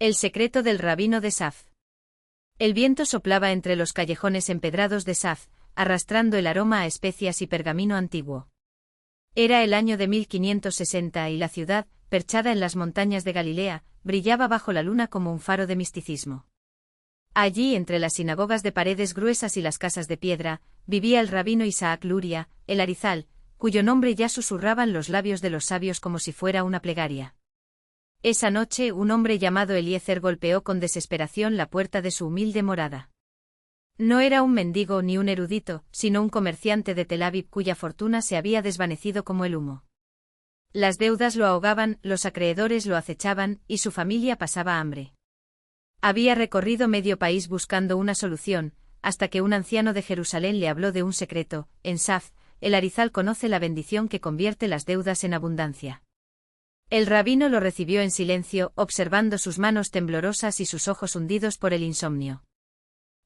El secreto del rabino de Saf. El viento soplaba entre los callejones empedrados de Saf, arrastrando el aroma a especias y pergamino antiguo. Era el año de 1560 y la ciudad, perchada en las montañas de Galilea, brillaba bajo la luna como un faro de misticismo. Allí, entre las sinagogas de paredes gruesas y las casas de piedra, vivía el rabino Isaac Luria, el Arizal, cuyo nombre ya susurraban los labios de los sabios como si fuera una plegaria. Esa noche un hombre llamado Eliezer golpeó con desesperación la puerta de su humilde morada. No era un mendigo ni un erudito, sino un comerciante de Tel Aviv cuya fortuna se había desvanecido como el humo. Las deudas lo ahogaban, los acreedores lo acechaban, y su familia pasaba hambre. Había recorrido medio país buscando una solución, hasta que un anciano de Jerusalén le habló de un secreto. En Saf, el Arizal conoce la bendición que convierte las deudas en abundancia. El rabino lo recibió en silencio, observando sus manos temblorosas y sus ojos hundidos por el insomnio.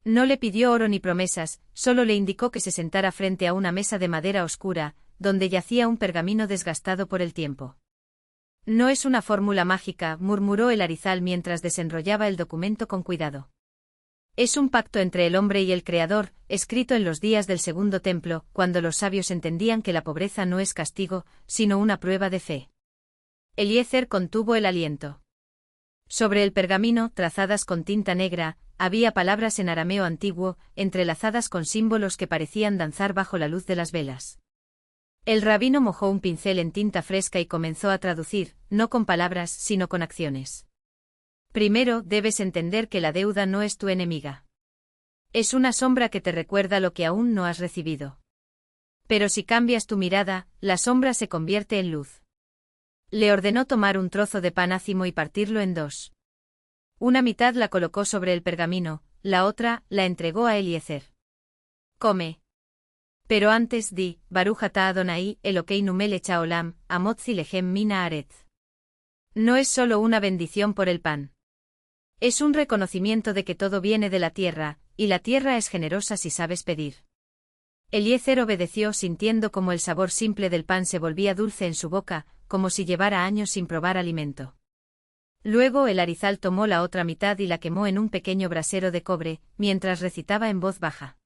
No le pidió oro ni promesas, solo le indicó que se sentara frente a una mesa de madera oscura, donde yacía un pergamino desgastado por el tiempo. No es una fórmula mágica, murmuró el Arizal mientras desenrollaba el documento con cuidado. Es un pacto entre el hombre y el Creador, escrito en los días del Segundo Templo, cuando los sabios entendían que la pobreza no es castigo, sino una prueba de fe. Eliezer contuvo el aliento. Sobre el pergamino, trazadas con tinta negra, había palabras en arameo antiguo, entrelazadas con símbolos que parecían danzar bajo la luz de las velas. El rabino mojó un pincel en tinta fresca y comenzó a traducir, no con palabras, sino con acciones. Primero, debes entender que la deuda no es tu enemiga. Es una sombra que te recuerda lo que aún no has recibido. Pero si cambias tu mirada, la sombra se convierte en luz. Le ordenó tomar un trozo de pan ácimo y partirlo en dos. Una mitad la colocó sobre el pergamino, la otra la entregó a Eliezer. Come. Pero antes di, Baruch atah Adonai, Elokeinu melech haolam, hamotzi lechem min haaretz. No es solo una bendición por el pan. Es un reconocimiento de que todo viene de la tierra, y la tierra es generosa si sabes pedir. Eliezer obedeció sintiendo como el sabor simple del pan se volvía dulce en su boca, como si llevara años sin probar alimento. Luego el Arizal tomó la otra mitad y la quemó en un pequeño brasero de cobre, mientras recitaba en voz baja.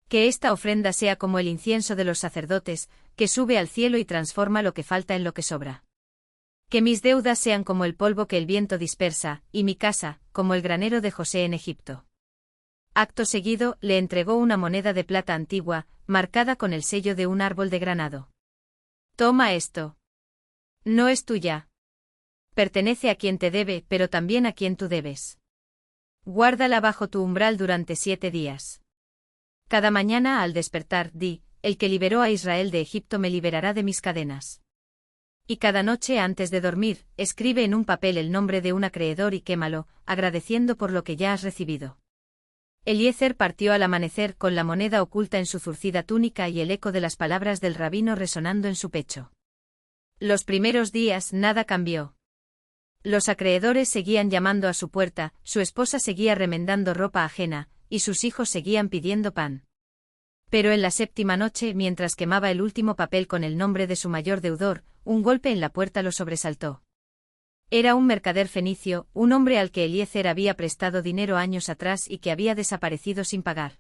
Que esta ofrenda sea como el incienso de los sacerdotes, que sube al cielo y transforma lo que falta en lo que sobra. Que mis deudas sean como el polvo que el viento dispersa, y mi casa, como el granero de José en Egipto. Acto seguido, le entregó una moneda de plata antigua, marcada con el sello de un árbol de granado. Toma esto. No es tuya. Pertenece a quien te debe, pero también a quien tú debes. Guárdala bajo tu umbral durante 7 días. Cada mañana al despertar, di, el que liberó a Israel de Egipto me liberará de mis cadenas. Y cada noche antes de dormir, escribe en un papel el nombre de un acreedor y quémalo, agradeciendo por lo que ya has recibido. Eliezer partió al amanecer con la moneda oculta en su zurcida túnica y el eco de las palabras del rabino resonando en su pecho. Los primeros días nada cambió. Los acreedores seguían llamando a su puerta, su esposa seguía remendando ropa ajena, y sus hijos seguían pidiendo pan. Pero en la 7ª noche, mientras quemaba el último papel con el nombre de su mayor deudor, un golpe en la puerta lo sobresaltó. Era un mercader fenicio, un hombre al que Eliezer había prestado dinero años atrás y que había desaparecido sin pagar.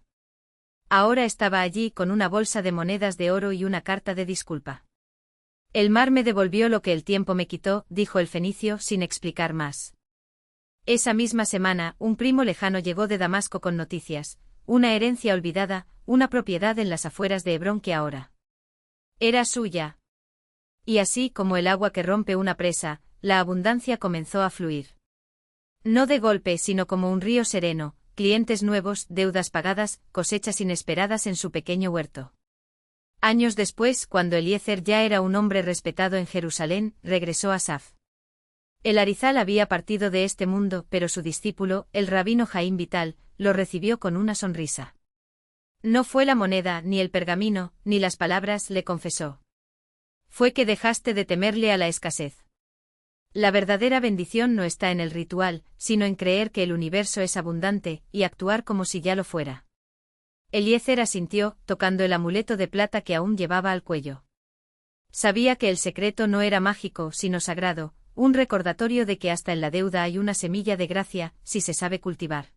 Ahora estaba allí con una bolsa de monedas de oro y una carta de disculpa. El mar me devolvió lo que el tiempo me quitó, dijo el fenicio sin explicar más. Esa misma semana, un primo lejano llegó de Damasco con noticias, una herencia olvidada, una propiedad en las afueras de Hebrón que ahora era suya. Y así como el agua que rompe una presa, la abundancia comenzó a fluir. No de golpe, sino como un río sereno, clientes nuevos, deudas pagadas, cosechas inesperadas en su pequeño huerto. Años después, cuando Eliezer ya era un hombre respetado en Jerusalén, regresó a Saf. El Arizal había partido de este mundo, pero su discípulo, el rabino Jaim Vital, lo recibió con una sonrisa. No fue la moneda, ni el pergamino, ni las palabras, le confesó. Fue que dejaste de temerle a la escasez. La verdadera bendición no está en el ritual, sino en creer que el universo es abundante, y actuar como si ya lo fuera. Eliezer asintió, tocando el amuleto de plata que aún llevaba al cuello. Sabía que el secreto no era mágico, sino sagrado, un recordatorio de que hasta en la deuda hay una semilla de gracia, si se sabe cultivar.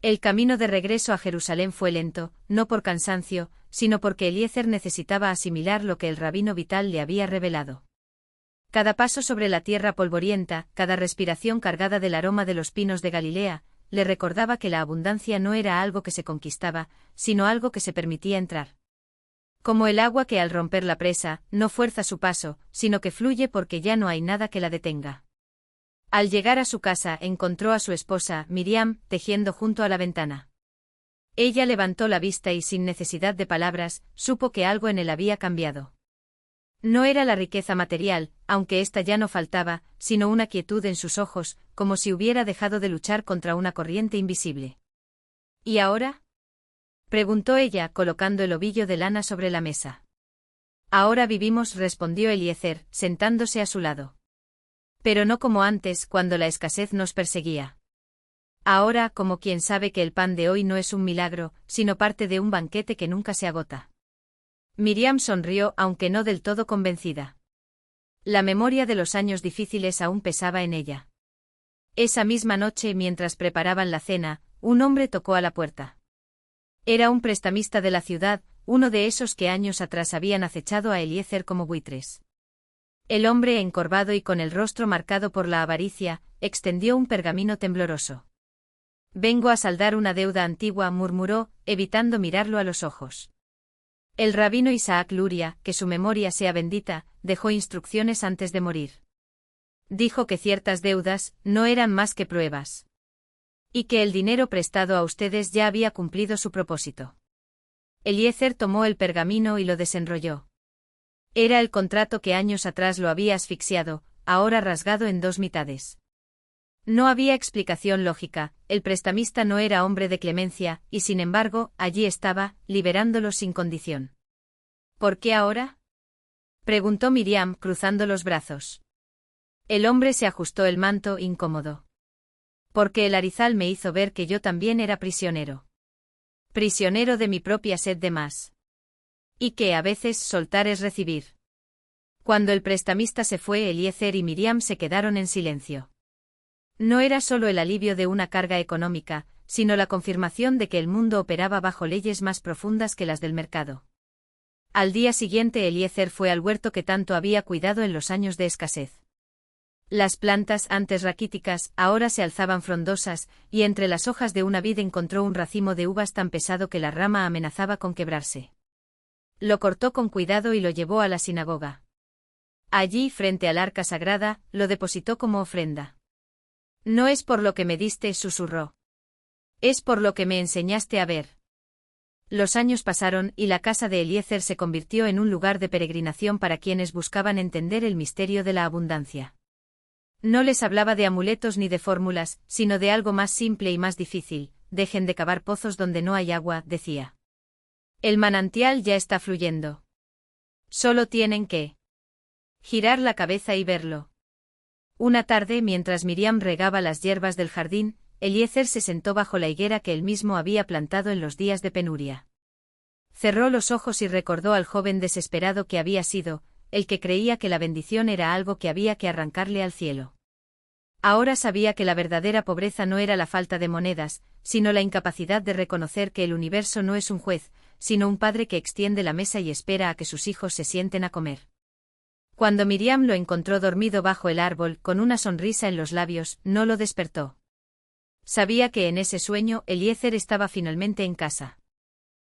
El camino de regreso a Jerusalén fue lento, no por cansancio, sino porque Eliezer necesitaba asimilar lo que el rabino vital le había revelado. Cada paso sobre la tierra polvorienta, cada respiración cargada del aroma de los pinos de Galilea, le recordaba que la abundancia no era algo que se conquistaba, sino algo que se permitía entrar. Como el agua que al romper la presa, no fuerza su paso, sino que fluye porque ya no hay nada que la detenga. Al llegar a su casa encontró a su esposa, Miriam, tejiendo junto a la ventana. Ella levantó la vista y sin necesidad de palabras, supo que algo en él había cambiado. No era la riqueza material, aunque ésta ya no faltaba, sino una quietud en sus ojos, como si hubiera dejado de luchar contra una corriente invisible. ¿Y ahora? Preguntó ella, colocando el ovillo de lana sobre la mesa. Ahora vivimos, respondió Eliezer, sentándose a su lado. Pero no como antes, cuando la escasez nos perseguía. Ahora, como quien sabe que el pan de hoy no es un milagro, sino parte de un banquete que nunca se agota. Miriam sonrió, aunque no del todo convencida. La memoria de los años difíciles aún pesaba en ella. Esa misma noche, mientras preparaban la cena, un hombre tocó a la puerta. Era un prestamista de la ciudad, uno de esos que años atrás habían acechado a Eliezer como buitres. El hombre, encorvado y con el rostro marcado por la avaricia, extendió un pergamino tembloroso. «Vengo a saldar una deuda antigua», murmuró, evitando mirarlo a los ojos. El rabino Isaac Luria, que su memoria sea bendita, dejó instrucciones antes de morir. Dijo que ciertas deudas no eran más que pruebas. Y que el dinero prestado a ustedes ya había cumplido su propósito. Eliezer tomó el pergamino y lo desenrolló. Era el contrato que años atrás lo había asfixiado, ahora rasgado en dos mitades. No había explicación lógica, el prestamista no era hombre de clemencia, y sin embargo, allí estaba, liberándolo sin condición. ¿Por qué ahora?, preguntó Miriam, cruzando los brazos. El hombre se ajustó el manto, incómodo. Porque el Arizal me hizo ver que yo también era prisionero. Prisionero de mi propia sed de más. Y que a veces soltar es recibir. Cuando el prestamista se fue, Eliezer y Miriam se quedaron en silencio. No era solo el alivio de una carga económica, sino la confirmación de que el mundo operaba bajo leyes más profundas que las del mercado. Al día siguiente Eliezer fue al huerto que tanto había cuidado en los años de escasez. Las plantas, antes raquíticas, ahora se alzaban frondosas, y entre las hojas de una vid encontró un racimo de uvas tan pesado que la rama amenazaba con quebrarse. Lo cortó con cuidado y lo llevó a la sinagoga. Allí, frente al arca sagrada, lo depositó como ofrenda. «No es por lo que me diste», susurró. «Es por lo que me enseñaste a ver». Los años pasaron y la casa de Eliezer se convirtió en un lugar de peregrinación para quienes buscaban entender el misterio de la abundancia. No les hablaba de amuletos ni de fórmulas, sino de algo más simple y más difícil: dejen de cavar pozos donde no hay agua, decía. El manantial ya está fluyendo. Solo tienen que girar la cabeza y verlo. Una tarde, mientras Miriam regaba las hierbas del jardín, Eliezer se sentó bajo la higuera que él mismo había plantado en los días de penuria. Cerró los ojos y recordó al joven desesperado que había sido, el que creía que la bendición era algo que había que arrancarle al cielo. Ahora sabía que la verdadera pobreza no era la falta de monedas, sino la incapacidad de reconocer que el universo no es un juez, sino un padre que extiende la mesa y espera a que sus hijos se sienten a comer. Cuando Miriam lo encontró dormido bajo el árbol, con una sonrisa en los labios, no lo despertó. Sabía que en ese sueño Eliezer estaba finalmente en casa.